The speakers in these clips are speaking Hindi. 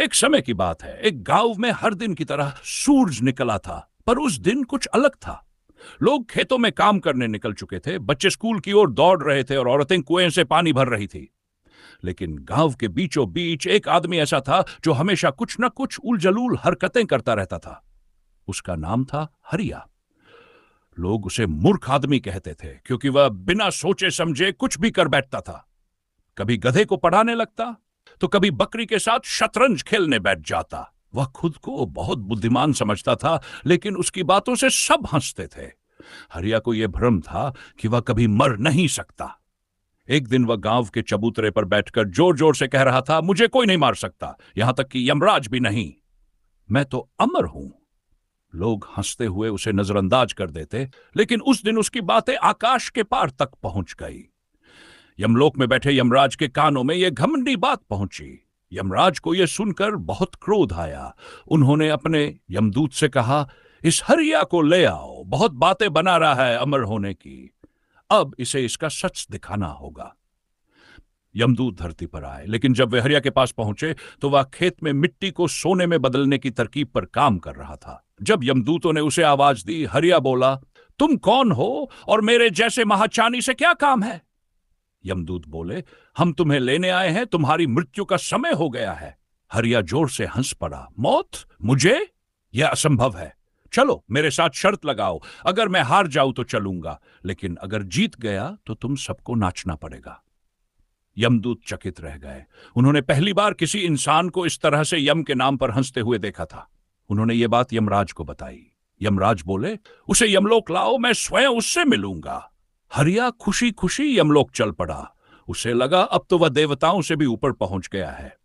एक समय की बात है, एक गांव में हर दिन की तरह सूरज निकला था, पर उस दिन कुछ अलग था। लोग खेतों में काम करने निकल चुके थे, बच्चे स्कूल की ओर दौड़ रहे थे और औरतें कुएं से पानी भर रही थी। लेकिन गांव के बीचों बीच एक आदमी ऐसा था जो हमेशा कुछ न कुछ उलझलूल हरकतें करता रहता था। उसका नाम था हरिया। लोग उसे मूर्ख आदमी कहते थे, क्योंकि वह बिना सोचे समझे कुछ भी कर बैठता था। कभी गधे को पढ़ाने लगता, तो कभी बकरी के साथ शतरंज खेलने बैठ जाता। वह खुद को बहुत बुद्धिमान समझता था, लेकिन उसकी बातों से सब हंसते थे। हरिया को यह भ्रम था कि वह कभी मर नहीं सकता। एक दिन वह गांव के चबूतरे पर बैठकर जोर जोर से कह रहा था, मुझे कोई नहीं मार सकता, यहां तक कि यमराज भी नहीं। मैं तो अमर हूं। लोग हंसते हुए उसे नजरअंदाज कर देते, लेकिन उस दिन उसकी बातें आकाश के पार तक पहुंच गई। यमलोक में बैठे यमराज के कानों में यह घमंडी बात पहुंची। यमराज को यह सुनकर बहुत क्रोध आया। उन्होंने अपने यमदूत से कहा, इस हरिया को ले आओ, बहुत बातें बना रहा है अमर होने की। अब इसे इसका सच दिखाना होगा। यमदूत धरती पर आए, लेकिन जब वे हरिया के पास पहुंचे तो वह खेत में मिट्टी को सोने में बदलने की तरकीब पर काम कर रहा था। जब यमदूतों ने उसे आवाज दी, हरिया बोला, तुम कौन हो और मेरे जैसे महाचानी से क्या काम है? यमदूत बोले, हम तुम्हें लेने आए हैं, तुम्हारी मृत्यु का समय हो गया है। हरिया जोर से हंस पड़ा, मौत? मुझे? यह असंभव है। चलो मेरे साथ शर्त लगाओ, अगर मैं हार जाऊं तो चलूंगा, लेकिन अगर जीत गया तो तुम सबको नाचना पड़ेगा। यमदूत चकित रह गए। उन्होंने पहली बार किसी इंसान को इस तरह से यम के नाम पर हंसते हुए देखा था। उन्होंने ये बात यमराज को बताई। यमराज बोले, उसे यमलोक लाओ, मैं स्वयं उससे मिलूंगा। हरिया खुशी खुशी यमलोक चल पड़ा। उसे लगा अब तो वह देवताओं से भी ऊपर पहुंच गया है।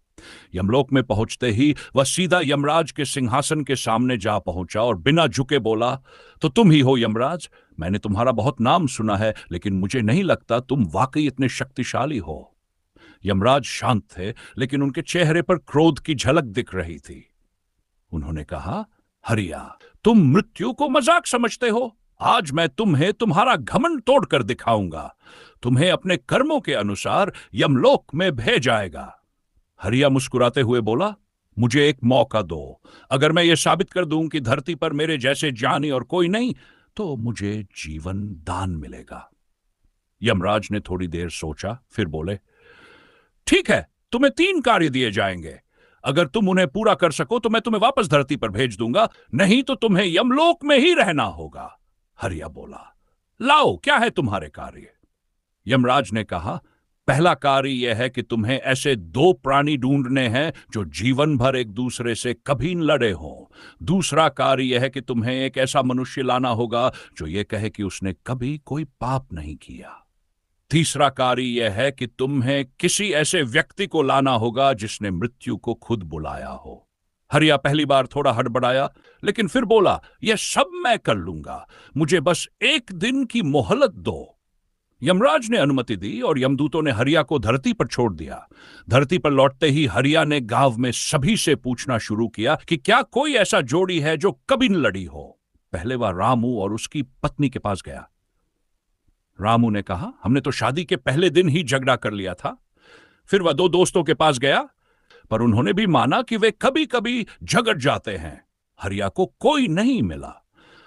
यमलोक में पहुंचते ही वह सीधा यमराज के सिंहासन के सामने जा पहुंचा और बिना झुके बोला, तो तुम ही हो यमराज। मैंने तुम्हारा बहुत नाम सुना है, लेकिन मुझे नहीं लगता तुम वाकई इतने शक्तिशाली हो। यमराज शांत थे, लेकिन उनके चेहरे पर क्रोध की झलक दिख रही थी। उन्होंने कहा, हरिया, तुम मृत्यु को मजाक समझते हो। आज मैं तुम्हें तुम्हारा घमंड तोड़कर दिखाऊंगा। तुम्हें अपने कर्मों के अनुसार यमलोक में भेजाएगा। हरिया मुस्कुराते हुए बोला, मुझे एक मौका दो। अगर मैं ये साबित कर दूं कि धरती पर मेरे जैसे ज्ञानी और कोई नहीं, तो मुझे जीवन दान मिलेगा। यमराज ने थोड़ी देर सोचा, फिर बोले, ठीक है, तुम्हें 3 कार्य दिए जाएंगे। अगर तुम उन्हें पूरा कर सको तो मैं तुम्हें वापस धरती पर भेज दूंगा, नहीं तो तुम्हें यमलोक में ही रहना होगा। हरिया बोला, लाओ, क्या है तुम्हारे कार्य? यमराज ने कहा, पहला कार्य यह है कि तुम्हें ऐसे 2 प्राणी ढूंढने हैं जो जीवन भर एक दूसरे से कभी न लड़े हों। दूसरा कार्य यह है कि तुम्हें एक ऐसा मनुष्य लाना होगा जो यह कहे कि उसने कभी कोई पाप नहीं किया। तीसरा कार्य यह है कि तुम्हें किसी ऐसे व्यक्ति को लाना होगा जिसने मृत्यु को खुद बुलाया हो। हरिया पहली बार थोड़ा हड़बड़ाया, लेकिन फिर बोला, यह सब मैं कर लूंगा, मुझे बस 1 दिन की मोहलत दो। यमराज ने अनुमति दी और यमदूतों ने हरिया को धरती पर छोड़ दिया। धरती पर लौटते ही हरिया ने गांव में सभी से पूछना शुरू किया कि क्या कोई ऐसा जोड़ी है जो कभी न लड़ी हो। पहले वह रामू और उसकी पत्नी के पास गया। रामू ने कहा, हमने तो शादी के पहले दिन ही झगड़ा कर लिया था। फिर वह 2 दोस्तों के पास गया, पर उन्होंने भी माना कि वे कभी कभी झगड़ जाते हैं। हरिया को कोई नहीं मिला।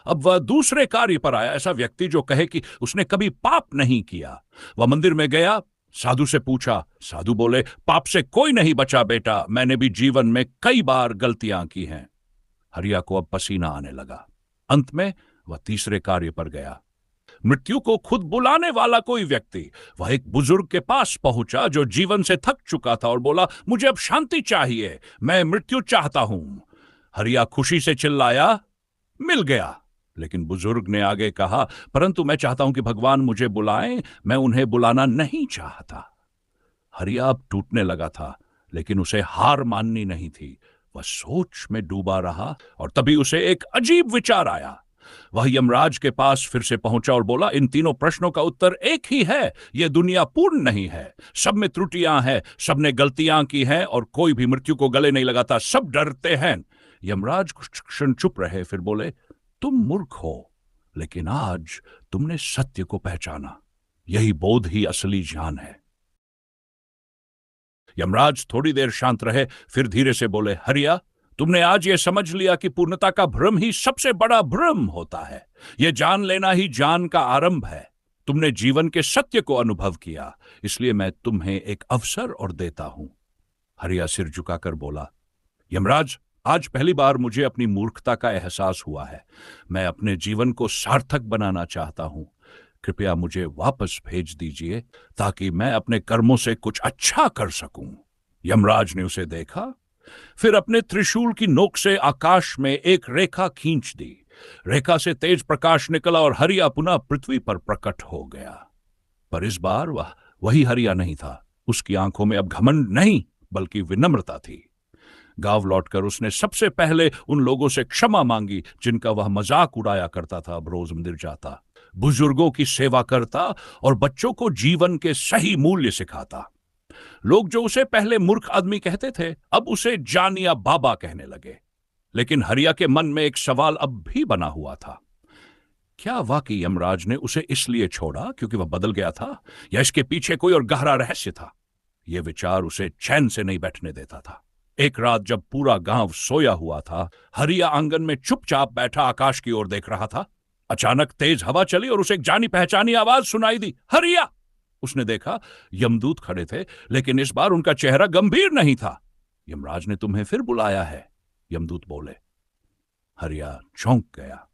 अब वह दूसरे कार्य पर आया, ऐसा व्यक्ति जो कहे कि उसने कभी पाप नहीं किया। वह मंदिर में गया, साधु से पूछा। साधु बोले, पाप से कोई नहीं बचा बेटा, मैंने भी जीवन में कई बार गलतियां की हैं। हरिया को अब पसीना आने लगा। अंत में वह तीसरे कार्य पर गया। मृत्यु को खुद बुलाने वाला कोई व्यक्ति। वह एक बुजुर्ग के पास पहुंचा जो जीवन से थक चुका था और बोला, मुझे अब शांति चाहिए, मैं मृत्यु चाहता हूं। हरिया खुशी से चिल्लाया, मिल गया। लेकिन बुजुर्ग ने आगे कहा, परंतु मैं चाहता हूं कि भगवान मुझे बुलाएं, मैं उन्हें बुलाना नहीं चाहता। हरिया अब टूटने लगा था, लेकिन उसे हार माननी नहीं थी। वह सोच में डूबा रहा और तभी उसे एक अजीब विचार आया। वह यमराज के पास फिर से पहुंचा और बोला, इन तीनों प्रश्नों का उत्तर एक ही है। यह दुनिया पूर्ण नहीं है, सब में त्रुटियां हैं, सबने गलतियां की हैं और कोई भी मृत्यु को गले नहीं लगाता, सब डरते हैं। यमराज कुछ क्षण चुप रहे, फिर बोले, तुम मूर्ख हो, लेकिन आज तुमने सत्य को पहचाना। यही बोध ही असली ज्ञान है। यमराज थोड़ी देर शांत रहे, फिर धीरे से बोले, हरिया, तुमने आज यह समझ लिया कि पूर्णता का भ्रम ही सबसे बड़ा भ्रम होता है। यह जान लेना ही ज्ञान का आरंभ है। तुमने जीवन के सत्य को अनुभव किया, इसलिए मैं तुम्हें एक अवसर और देता हूं। हरिया सिर झुकाकर बोला, यमराज, आज पहली बार मुझे अपनी मूर्खता का एहसास हुआ है। मैं अपने जीवन को सार्थक बनाना चाहता हूं। कृपया मुझे वापस भेज दीजिए ताकि मैं अपने कर्मों से कुछ अच्छा कर सकूं। यमराज ने उसे देखा, फिर अपने त्रिशूल की नोक से आकाश में एक रेखा खींच दी। रेखा से तेज प्रकाश निकला और हरिया पुनः पृथ्वी पर प्रकट हो गया। पर इस बार वह वही हरिया नहीं था। उसकी आंखों में अब घमंड नहीं बल्कि विनम्रता थी। गांव लौटकर उसने सबसे पहले उन लोगों से क्षमा मांगी जिनका वह मजाक उड़ाया करता था। अब रोज मंदिर जाता, बुजुर्गों की सेवा करता और बच्चों को जीवन के सही मूल्य सिखाता। लोग जो उसे पहले मूर्ख आदमी कहते थे, अब उसे जानिया बाबा कहने लगे। लेकिन हरिया के मन में एक सवाल अब भी बना हुआ था। क्या वाकई यमराज ने उसे इसलिए छोड़ा क्योंकि वह बदल गया था, या इसके पीछे कोई और गहरा रहस्य था? यह विचार उसे चैन से नहीं बैठने देता था। एक रात जब पूरा गांव सोया हुआ था, हरिया आंगन में चुपचाप बैठा आकाश की ओर देख रहा था। अचानक तेज हवा चली और उसे एक जानी पहचानी आवाज सुनाई दी, हरिया! उसने देखा, यमदूत खड़े थे, लेकिन इस बार उनका चेहरा गंभीर नहीं था। यमराज ने तुम्हें फिर बुलाया है, यमदूत बोले। हरिया चौंक गया,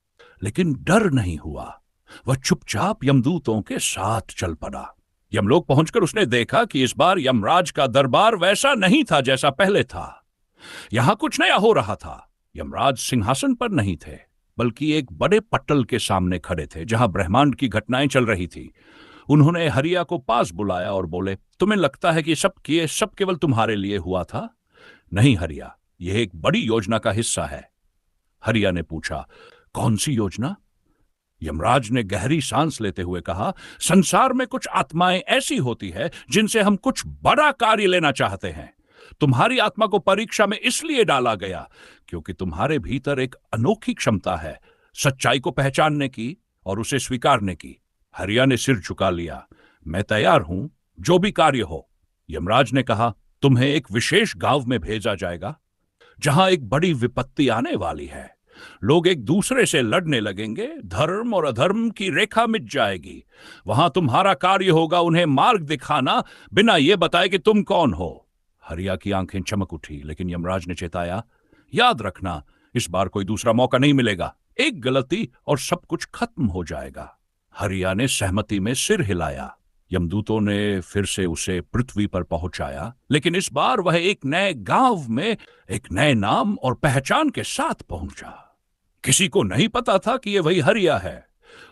लेकिन डर नहीं हुआ। वह चुपचाप यमदूतों के साथ चल पड़ा। यमलोक पहुंचकर उसने देखा कि इस बार यमराज का दरबार वैसा नहीं था जैसा पहले था। यहां कुछ नया हो रहा था। यमराज सिंहासन पर नहीं थे, बल्कि एक बड़े पटल के सामने खड़े थे जहां ब्रह्मांड की घटनाएं चल रही थी। उन्होंने हरिया को पास बुलाया और बोले, तुम्हें लगता है कि सब केवल तुम्हारे लिए हुआ था? नहीं हरिया, यह एक बड़ी योजना का हिस्सा है। हरिया ने पूछा, कौन सी योजना? यमराज ने गहरी सांस लेते हुए कहा, संसार में कुछ आत्माएं ऐसी होती है जिनसे हम कुछ बड़ा कार्य लेना चाहते हैं। तुम्हारी आत्मा को परीक्षा में इसलिए डाला गया क्योंकि तुम्हारे भीतर एक अनोखी क्षमता है सच्चाई को पहचानने की और उसे स्वीकारने की। हरिया ने सिर झुका लिया, मैं तैयार हूं, जो भी कार्य हो। यमराज ने कहा, तुम्हें एक विशेष गांव में भेजा जाएगा जहां एक बड़ी विपत्ति आने वाली है। लोग एक दूसरे से लड़ने लगेंगे, धर्म और अधर्म की रेखा मिट जाएगी। वहां तुम्हारा कार्य होगा उन्हें मार्ग दिखाना, बिना यह बताए कि तुम कौन हो। हरिया की आंखें चमक उठी, लेकिन यमराज ने चेताया, याद रखना, इस बार कोई दूसरा मौका नहीं मिलेगा। एक गलती और सब कुछ खत्म हो जाएगा। हरिया ने सहमति में सिर हिलाया। यमदूतों ने फिर से उसे पृथ्वी पर पहुंचाया, लेकिन इस बार वह एक नए गांव में एक नए नाम और पहचान के साथ पहुंचा। किसी को नहीं पता था कि यह वही हरिया है।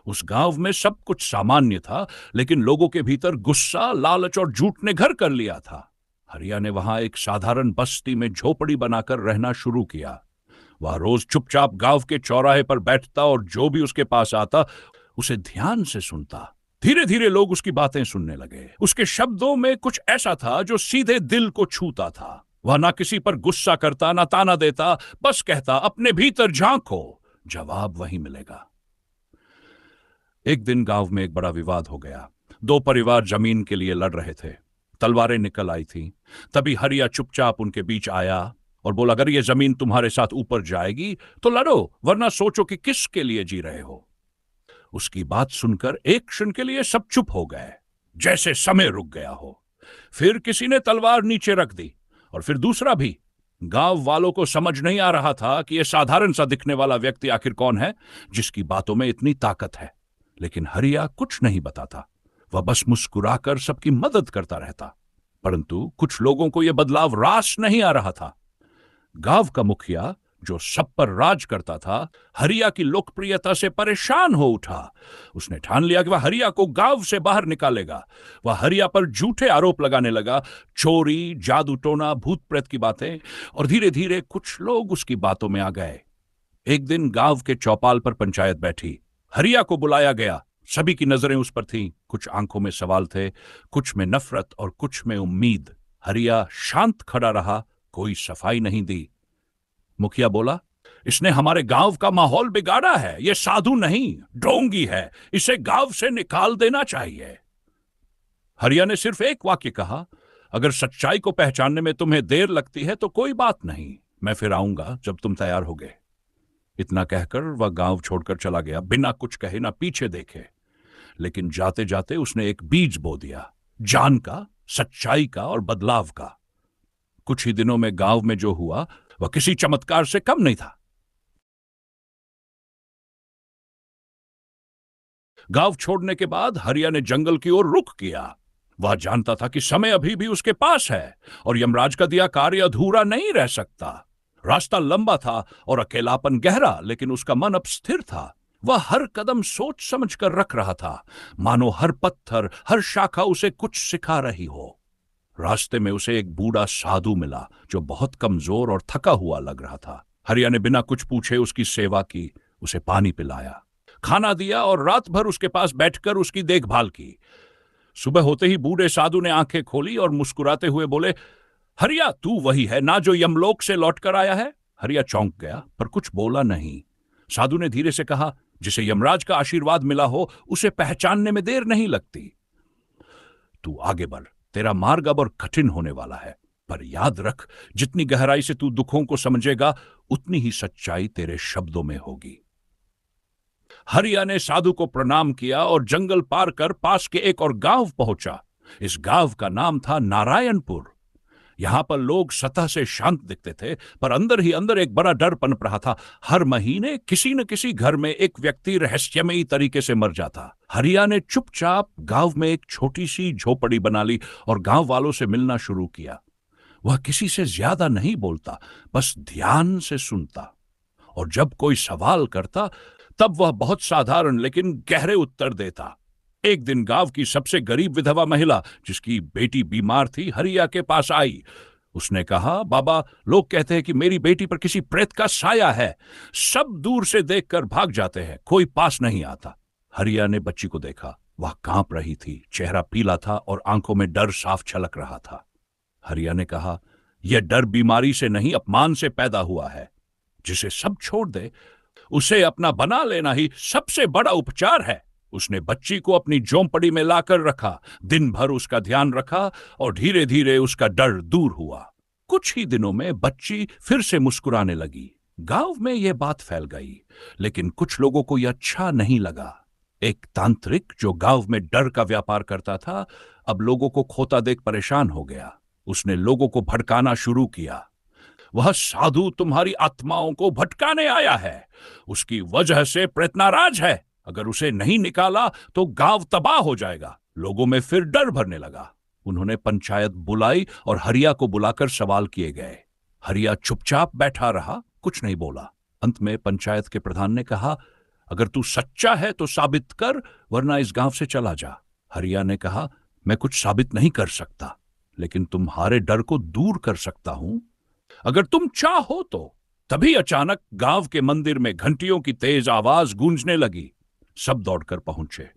उस गांव में सब कुछ सामान्य था, लेकिन लोगों के भीतर गुस्सा, लालच और झूठ ने घर कर लिया था। हरिया ने वहां एक साधारण बस्ती में झोपड़ी बनाकर रहना शुरू किया। वह रोज चुपचाप गांव के चौराहे पर बैठता और जो भी उसके पास आता उसे ध्यान से सुनता। धीरे धीरे लोग उसकी बातें सुनने लगे। उसके शब्दों में कुछ ऐसा था जो सीधे दिल को छूता था। वह ना किसी पर गुस्सा करता, ना ताना देता, बस कहता, अपने भीतर झांको, जवाब वही मिलेगा। एक दिन गांव में एक बड़ा विवाद हो गया। दो परिवार जमीन के लिए लड़ रहे थे। तलवारें निकल आई थी। तभी हरिया चुपचाप उनके बीच आया और बोला, अगर यह जमीन तुम्हारे साथ ऊपर जाएगी तो लड़ो, वरना सोचो कि किसके लिए जी रहे हो। उसकी बात सुनकर एक क्षण के लिए सब चुप हो गए, जैसे समय रुक गया हो। फिर किसी ने तलवार नीचे रख दी और फिर दूसरा भी। गांव वालों को समझ नहीं आ रहा था कि यह साधारण सा दिखने वाला व्यक्ति आखिर कौन है जिसकी बातों में इतनी ताकत है। लेकिन हरिया कुछ नहीं बताता, वह बस मुस्कुराकर सबकी मदद करता रहता। परंतु कुछ लोगों को यह बदलाव रास नहीं आ रहा था। गांव का मुखिया, जो सब पर राज करता था, हरिया की लोकप्रियता से परेशान हो उठा। उसने ठान लिया कि वह हरिया को गांव से बाहर निकालेगा। वह हरिया पर झूठे आरोप लगाने लगा, चोरी, जादू टोना, भूत प्रेत की बातें, और धीरे धीरे कुछ लोग उसकी बातों में आ गए। एक दिन गांव के चौपाल पर पंचायत बैठी। हरिया को बुलाया गया। सभी की नजरें उस पर थीं। कुछ आंखों में सवाल थे, कुछ में नफरत और कुछ में उम्मीद। हरिया शांत खड़ा रहा, कोई सफाई नहीं दी। मुखिया बोला, इसने हमारे गांव का माहौल बिगाड़ा है। यह साधु नहीं, ढोंगी है। इसे गांव से निकाल देना चाहिए। हरिया ने सिर्फ एक वाक्य कहा, अगर सच्चाई को पहचानने में तुम्हें देर लगती है तो कोई बात नहीं, मैं फिर आऊंगा जब तुम तैयार होगे। इतना कहकर वह गांव छोड़कर चला गया, बिना कुछ कहे ना पीछे देखे। लेकिन जाते जाते उसने एक बीज बो दिया, जान का, सच्चाई का और बदलाव का। कुछ ही दिनों में गांव में जो हुआ वह किसी चमत्कार से कम नहीं था। गांव छोड़ने के बाद हरिया ने जंगल की ओर रुख किया। वह जानता था कि समय अभी भी उसके पास है और यमराज का दिया कार्य अधूरा नहीं रह सकता। रास्ता लंबा था और अकेलापन गहरा, लेकिन उसका मन अब स्थिर था। वह हर कदम सोच समझ कर रख रहा था, मानो हर पत्थर, हर शाखा उसे कुछ सिखा रही हो। रास्ते में उसे एक बूढ़ा साधु मिला जो बहुत कमजोर और थका हुआ लग रहा था। हरिया ने बिना कुछ पूछे उसकी सेवा की, उसे पानी पिलाया, खाना दिया और रात भर उसके पास बैठकर उसकी देखभाल की। सुबह होते ही बूढ़े साधु ने आंखें खोली और मुस्कुराते हुए बोले, हरिया, तू वही है ना जो यमलोक से लौटकर आया है? हरिया चौंक गया पर कुछ बोला नहीं। साधु ने धीरे से कहा, जिसे यमराज का आशीर्वाद मिला हो उसे पहचानने में देर नहीं लगती। तू आगे बढ़, तेरा मार्ग अब और कठिन होने वाला है, पर याद रख, जितनी गहराई से तू दुखों को समझेगा उतनी ही सच्चाई तेरे शब्दों में होगी। हरिया ने साधु को प्रणाम किया और जंगल पार कर पास के एक और गांव पहुंचा। इस गांव का नाम था नारायणपुर। यहां पर लोग सतह से शांत दिखते थे, पर अंदर ही अंदर एक बड़ा डर पनप रहा था। हर महीने किसी न किसी घर में एक व्यक्ति रहस्यमयी तरीके से मर जाता। हरिया ने चुपचाप गांव में एक छोटी सी झोपड़ी बना ली और गांव वालों से मिलना शुरू किया। वह किसी से ज्यादा नहीं बोलता, बस ध्यान से सुनता, और जब कोई सवाल करता तब वह बहुत साधारण लेकिन गहरे उत्तर देता। एक दिन गांव की सबसे गरीब विधवा महिला, जिसकी बेटी बीमार थी, हरिया के पास आई। उसने कहा, बाबा, लोग कहते हैं कि मेरी बेटी पर किसी प्रेत का साया है। सब दूर से देखकर भाग जाते हैं, कोई पास नहीं आता। हरिया ने बच्ची को देखा। वह कांप रही थी, चेहरा पीला था और आंखों में डर साफ छलक रहा था। हरिया ने कहा, यह डर बीमारी से नहीं, अपमान से पैदा हुआ है। जिसे सब छोड़ दे उसे अपना बना लेना ही सबसे बड़ा उपचार है। उसने बच्ची को अपनी झोंपड़ी में लाकर रखा, दिन भर उसका ध्यान रखा और धीरे धीरे उसका डर दूर हुआ। कुछ ही दिनों में बच्ची फिर से मुस्कुराने लगी। गांव में यह बात फैल गई, लेकिन कुछ लोगों को यह अच्छा नहीं लगा। एक तांत्रिक जो गांव में डर का व्यापार करता था, अब लोगों को खोता देख परेशान हो गया। उसने लोगों को भड़काना शुरू किया। वह साधु तुम्हारी आत्माओं को भटकाने आया है, उसकी वजह से प्रेत नाराज है। अगर उसे नहीं निकाला तो गांव तबाह हो जाएगा। लोगों में फिर डर भरने लगा। उन्होंने पंचायत बुलाई और हरिया को बुलाकर सवाल किए गए। हरिया चुपचाप बैठा रहा, कुछ नहीं बोला। अंत में पंचायत के प्रधान ने कहा, अगर तू सच्चा है तो साबित कर, वरना इस गांव से चला जा। हरिया ने कहा, मैं कुछ साबित नहीं कर सकता, लेकिन तुम्हारे डर को दूर कर सकता हूं, अगर तुम चाहो तो। तभी अचानक गांव के मंदिर में घंटियों की तेज आवाज गूंजने लगी। सब दौड़कर पहुंचे।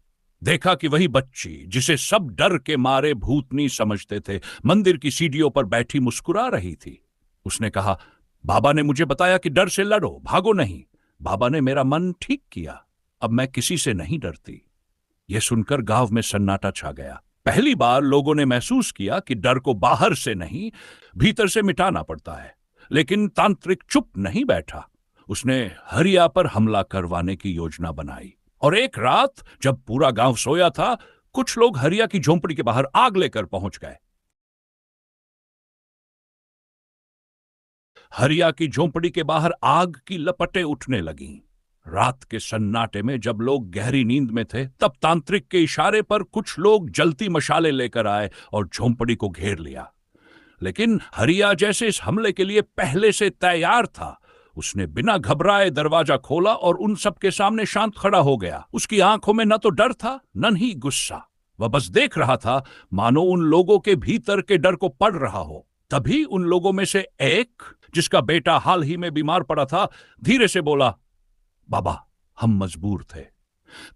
देखा कि वही बच्ची, जिसे सब डर के मारे भूतनी समझते थे, मंदिर की सीढ़ियों पर बैठी मुस्कुरा रही थी। उसने कहा, बाबा ने मुझे बताया कि डर से लड़ो, भागो नहीं। बाबा ने मेरा मन ठीक किया, अब मैं किसी से नहीं डरती। यह सुनकर गांव में सन्नाटा छा गया। पहली बार लोगों ने महसूस किया कि डर को बाहर से नहीं, भीतर से मिटाना पड़ता है। लेकिन तांत्रिक चुप नहीं बैठा। उसने हरिया पर हमला करवाने की योजना बनाई। और एक रात जब पूरा गांव सोया था, कुछ लोग हरिया की झोंपड़ी के बाहर आग लेकर पहुंच गए। हरिया की झोंपड़ी के बाहर आग की लपटें उठने लगीं। रात के सन्नाटे में जब लोग गहरी नींद में थे, तब तांत्रिक के इशारे पर कुछ लोग जलती मशाले लेकर आए और झोंपड़ी को घेर लिया। लेकिन हरिया जैसे इस हमले के लिए पहले से तैयार था। उसने बिना घबराए दरवाजा खोला और उन सब के सामने शांत खड़ा हो गया। उसकी आंखों में न तो डर था, न ही गुस्सा। वह बस देख रहा था, मानो उन लोगों के भीतर के डर को पढ़ रहा हो। तभी उन लोगों में से एक, जिसका बेटा हाल ही में बीमार पड़ा था, धीरे से बोला, बाबा, हम मजबूर थे।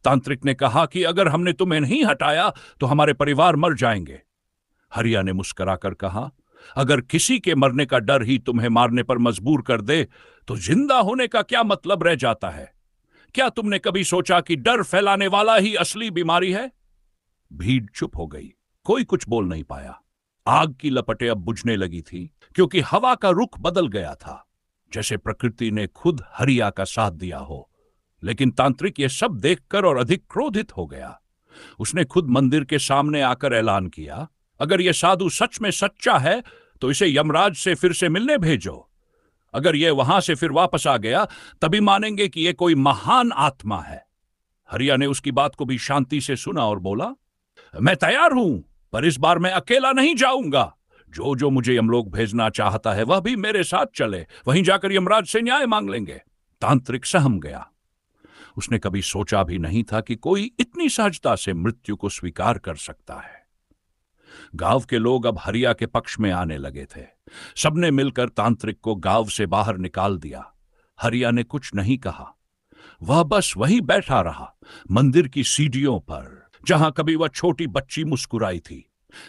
तांत्रिक ने कहा कि अगर हमने तुम्हें नहीं हटाया तो हमारे परिवार मर जाएंगे। हरिया ने मुस्कुराकर कहा, अगर किसी के मरने का डर ही तुम्हें मारने पर मजबूर कर दे तो जिंदा होने का क्या मतलब रह जाता है? क्या तुमने कभी सोचा कि डर फैलाने वाला ही असली बीमारी है? भीड़ चुप हो गई, कोई कुछ बोल नहीं पाया। आग की लपटें अब बुझने लगी थी क्योंकि हवा का रुख बदल गया था, जैसे प्रकृति ने खुद हरिया का साथ दिया हो। लेकिन तांत्रिक ये सब देखकर और अधिक क्रोधित हो गया। उसने खुद मंदिर के सामने आकर ऐलान किया, अगर यह साधु सच में सच्चा है तो इसे यमराज से फिर से मिलने भेजो। अगर यह वहां से फिर वापस आ गया तभी मानेंगे कि यह कोई महान आत्मा है। हरिया ने उसकी बात को भी शांति से सुना और बोला, मैं तैयार हूं, पर इस बार मैं अकेला नहीं जाऊंगा। जो जो मुझे यमलोक भेजना चाहता है वह भी मेरे साथ चले, वहीं जाकर यमराज से न्याय मांग लेंगे। तांत्रिक सहम गया। उसने कभी सोचा भी नहीं था कि कोई इतनी सहजता से मृत्यु को स्वीकार कर सकता है। गांव के लोग अब हरिया के पक्ष में आने लगे थे। सबने मिलकर तांत्रिक को गांव से बाहर निकाल दिया। हरिया ने कुछ नहीं कहा। वह बस वहीं बैठा रहा, मंदिर की सीढ़ियों पर, जहां कभी वह छोटी बच्ची मुस्कुराई थी।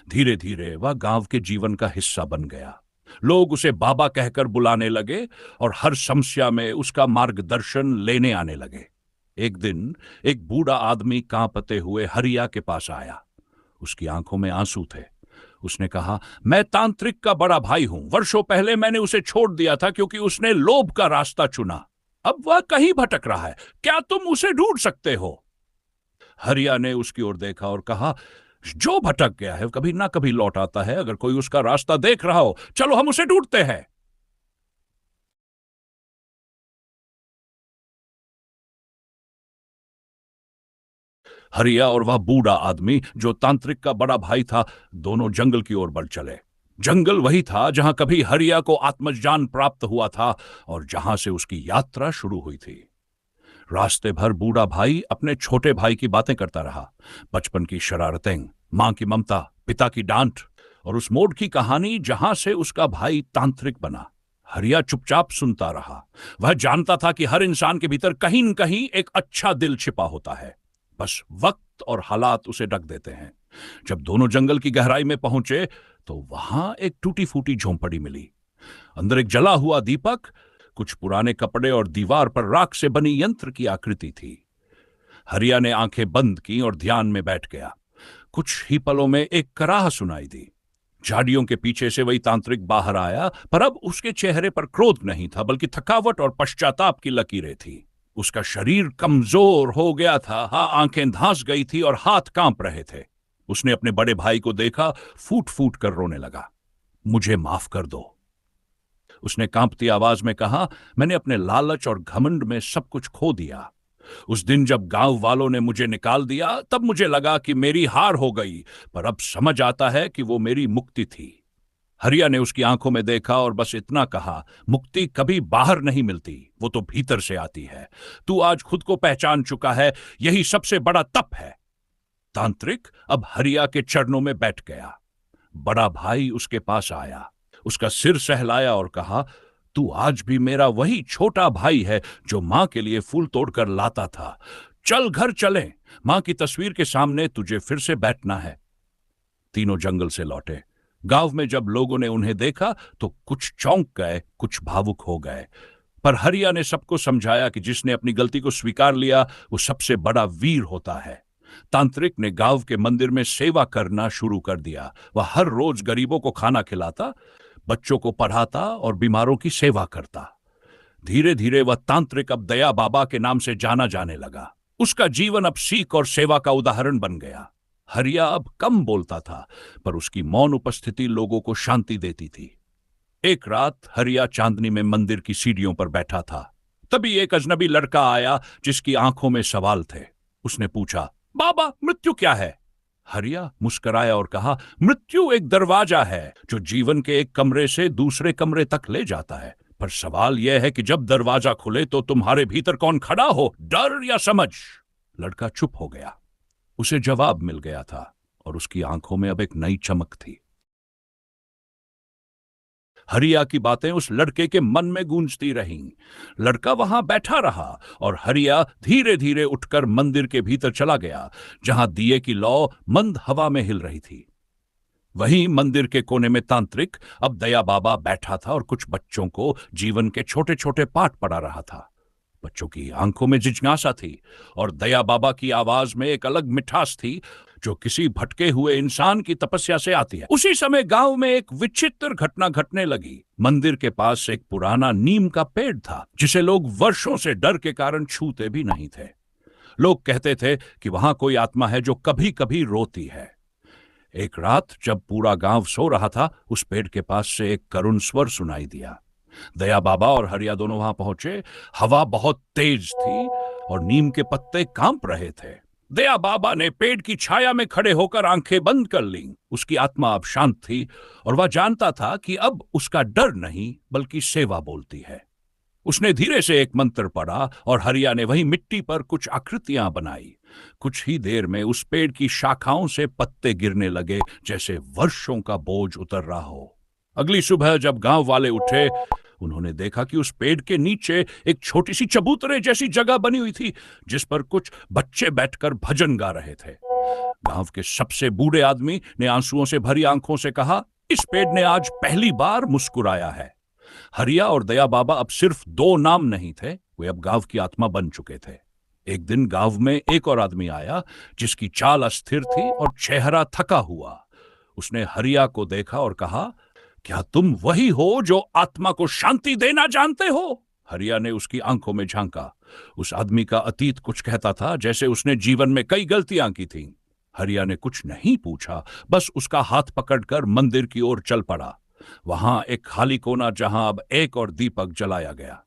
धीरे धीरे वह गांव के जीवन का हिस्सा बन गया। लोग उसे बाबा कहकर बुलाने लगे और हर समस्या में उसका मार्गदर्शन लेने आने लगे। एक दिन एक बूढ़ा आदमी कांपते हुए हरिया के पास आया। उसकी आंखों में आंसू थे। उसने कहा, मैं तांत्रिक का बड़ा भाई हूं। वर्षों पहले मैंने उसे छोड़ दिया था क्योंकि उसने लोभ का रास्ता चुना। अब वह कहीं भटक रहा है, क्या तुम उसे ढूंढ सकते हो? हरिया ने उसकी ओर देखा और कहा, जो भटक गया है कभी ना कभी लौट आता है। अगर कोई उसका रास्ता देख रहा हो, चलो हम उसे ढूंढते हैं। हरिया और वह बूढ़ा आदमी जो तांत्रिक का बड़ा भाई था, दोनों जंगल की ओर बढ़ चले। जंगल वही था जहां कभी हरिया को आत्मज्ञान प्राप्त हुआ था और जहां से उसकी यात्रा शुरू हुई थी। रास्ते भर बूढ़ा भाई अपने छोटे भाई की बातें करता रहा। बचपन की शरारतें, मां की ममता, पिता की डांट और उस मोड़ की कहानी जहां से उसका भाई तांत्रिक बना। हरिया चुपचाप सुनता रहा। वह जानता था कि हर इंसान के भीतर कहीं न कहीं एक अच्छा दिल छिपा होता है, बस वक्त और हालात उसे ढक देते हैं। जब दोनों जंगल की गहराई में पहुंचे तो वहां एक टूटी फूटी झोंपड़ी मिली। अंदर एक जला हुआ दीपक, कुछ पुराने कपड़े और दीवार पर राख से बनी यंत्र की आकृति थी। हरिया ने आंखें बंद की और ध्यान में बैठ गया। कुछ ही पलों में एक कराह सुनाई दी। झाड़ियों के पीछे से वही तांत्रिक बाहर आया, पर अब उसके चेहरे पर क्रोध नहीं था, बल्कि थकावट और पश्चाताप की लकीरें थी। उसका शरीर कमजोर हो गया था, आंखें धांस गई थी और हाथ कांप रहे थे। उसने अपने बड़े भाई को देखा, फूट फूट कर रोने लगा। मुझे माफ कर दो, उसने कांपती आवाज में कहा। मैंने अपने लालच और घमंड में सब कुछ खो दिया। उस दिन जब गांव वालों ने मुझे निकाल दिया तब मुझे लगा कि मेरी हार हो गई, पर अब समझ आता है कि वो मेरी मुक्ति थी। हरिया ने उसकी आंखों में देखा और बस इतना कहा, मुक्ति कभी बाहर नहीं मिलती, वो तो भीतर से आती है। तू आज खुद को पहचान चुका है, यही सबसे बड़ा तप है। तांत्रिक अब हरिया के चरणों में बैठ गया। बड़ा भाई उसके पास आया, उसका सिर सहलाया और कहा, तू आज भी मेरा वही छोटा भाई है जो मां के लिए फूल तोड़कर लाता था। चल घर चलें, मां की तस्वीर के सामने तुझे फिर से बैठना है। तीनों जंगल से लौटे। गांव में जब लोगों ने उन्हें देखा तो कुछ चौंक गए, कुछ भावुक हो गए, पर हरिया ने सबको समझाया कि जिसने अपनी गलती को स्वीकार लिया वो सबसे बड़ा वीर होता है। तांत्रिक ने गांव के मंदिर में सेवा करना शुरू कर दिया। वह हर रोज गरीबों को खाना खिलाता, बच्चों को पढ़ाता और बीमारों की सेवा करता। धीरे धीरे वह तांत्रिक अब दया बाबा के नाम से जाना जाने लगा। उसका जीवन अब सीख और सेवा का उदाहरण बन गया। हरिया अब कम बोलता था, पर उसकी मौन उपस्थिति लोगों को शांति देती थी। एक रात हरिया चांदनी में मंदिर की सीढ़ियों पर बैठा था। तभी एक अजनबी लड़का आया जिसकी आंखों में सवाल थे। उसने पूछा, बाबा, मृत्यु क्या है? हरिया मुस्कुराया और कहा, मृत्यु एक दरवाजा है जो जीवन के एक कमरे से दूसरे कमरे तक ले जाता है। पर सवाल यह है कि जब दरवाजा खुले तो तुम्हारे भीतर कौन खड़ा हो, डर या समझ? लड़का चुप हो गया। उसे जवाब मिल गया था और उसकी आंखों में अब एक नई चमक थी। हरिया की बातें उस लड़के के मन में गूंजती रहीं। लड़का वहां बैठा रहा और हरिया धीरे धीरे उठकर मंदिर के भीतर चला गया, जहां दिए की लौ मंद हवा में हिल रही थी। वहीं मंदिर के कोने में तांत्रिक अब दया बाबा बैठा था और कुछ बच्चों को जीवन के छोटे छोटे पाठ पढ़ा रहा था। बच्चों की आंखों में जिज्ञासा थी और दया बाबा की आवाज में एक अलग मिठास थी, जो किसी भटके हुए इंसान की तपस्या से आती है। उसी समय गांव में एक विचित्र घटना घटने लगी। मंदिर के पास एक पुराना नीम का पेड़ था जिसे लोग वर्षों से डर के कारण छूते भी नहीं थे। लोग कहते थे कि वहां कोई आत्मा है जो कभी कभी रोती है। एक रात जब पूरा गांव सो रहा था, उस पेड़ के पास से एक करुण स्वर सुनाई दिया। दया बाबा और हरिया दोनों वहां पहुंचे। हवा बहुत तेज थी और नीम के पत्ते कांप रहे थे। दया बाबा ने पेड़ की छाया में खड़े होकर आंखें बंद कर लीं। उसकी आत्मा अब शांत थी और वह जानता था कि अब उसका डर नहीं बल्कि सेवा बोलती है। उसने धीरे से एक मंत्र पढ़ा और हरिया ने वही मिट्टी पर कुछ आकृतियां बनाई। कुछ ही देर में उस पेड़ की शाखाओं से पत्ते गिरने लगे, जैसे वर्षों का बोझ उतर रहा हो। अगली सुबह जब गांव वाले उठे, उन्होंने देखा कि उस पेड़ के नीचे एक छोटी सी चबूतरे जैसी जगह बनी हुई थी, जिस पर कुछ बच्चे बैठकर भजन गा रहे थे। गांव के सबसे बूढ़े आदमी ने आंसुओं से भरी आंखों से कहा, इस पेड़ ने आज पहली बार मुस्कुराया है। हरिया और दया बाबा अब सिर्फ दो नाम नहीं थे, वे अब गांव की आत्मा बन चुके थे। एक दिन गांव में एक और आदमी आया जिसकी चाल अस्थिर थी और चेहरा थका हुआ। उसने हरिया को देखा और कहा, क्या तुम वही हो जो आत्मा को शांति देना जानते हो? हरिया ने उसकी आंखों में झांका। उस आदमी का अतीत कुछ कहता था, जैसे उसने जीवन में कई गलतियां की थीं। हरिया ने कुछ नहीं पूछा, बस उसका हाथ पकड़कर मंदिर की ओर चल पड़ा। वहां एक खाली कोना जहां अब एक और दीपक जलाया गया।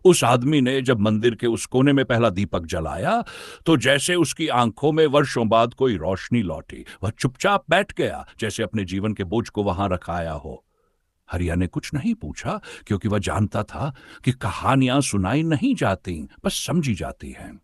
उस आदमी ने जब मंदिर के उस कोने में पहला दीपक जलाया तो जैसे उसकी आंखों में वर्षों बाद कोई रोशनी लौटी। वह चुपचाप बैठ गया, जैसे अपने जीवन के बोझ को वहां रखाया हो। हरिया ने कुछ नहीं पूछा, क्योंकि वह जानता था कि कहानियां सुनाई नहीं जाती, बस समझी जाती हैं।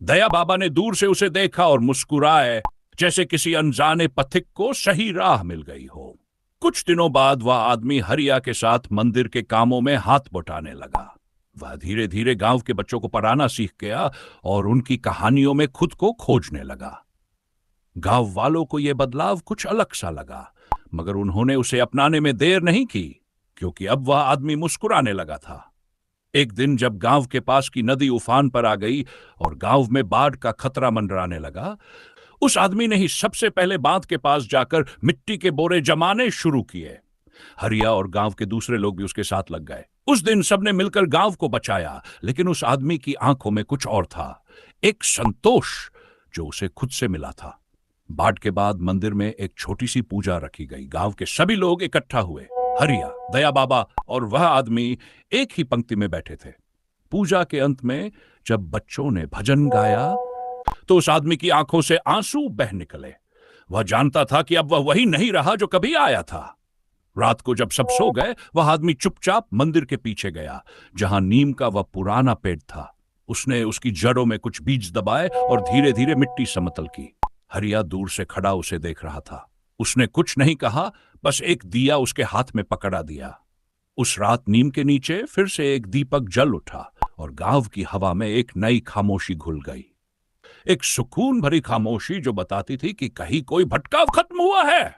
दया बाबा ने दूर से उसे देखा और मुस्कुराए, जैसे किसी अनजाने पथिक को सही राह मिल गई हो। कुछ दिनों बाद वह आदमी हरिया के साथ मंदिर के कामों में हाथ बटाने लगा। वह धीरे धीरे गांव के बच्चों को पढ़ाना सीख गया और उनकी कहानियों में खुद को खोजने लगा। गांव वालों को यह बदलाव कुछ अलग सा लगा, मगर उन्होंने उसे अपनाने में देर नहीं की, क्योंकि अब वह आदमी मुस्कुराने लगा था। एक दिन जब गांव के पास की नदी उफान पर आ गई और गांव में बाढ़ का खतरा मंडराने लगा, उस आदमी ने ही सबसे पहले बांध के पास जाकर मिट्टी के बोरे जमाने शुरू किए। हरिया और गांव के दूसरे लोग भी उसके साथ लग गए। उस दिन सबने मिलकर गांव को बचाया, लेकिन उस आदमी की आंखों में कुछ और था, एक संतोष जो उसे खुद से मिला था। बाढ़ के बाद मंदिर में एक छोटी सी पूजा रखी गई। गांव के सभी लोग इकट्ठा हुए। हरिया, दया बाबा और वह आदमी एक ही पंक्ति में बैठे थे। पूजा के अंत में जब बच्चों ने भजन गाया तो उस आदमी की आंखों से आंसू बह निकले। वह जानता था कि अब वह वही नहीं रहा जो कभी आया था। रात को जब सब सो गए, वह आदमी चुपचाप मंदिर के पीछे गया, जहां नीम का वह पुराना पेड़ था। उसने उसकी जड़ों में कुछ बीज दबाए और धीरे धीरे मिट्टी समतल की। हरिया दूर से खड़ा उसे देख रहा था। उसने कुछ नहीं कहा, बस एक दिया उसके हाथ में पकड़ा दिया। उस रात नीम के नीचे फिर से एक दीपक जल उठा और गांव की हवा में एक नई खामोशी घुल गई। एक सुकून भरी खामोशी जो बताती थी कि कहीं कोई भटकाव खत्म हुआ है।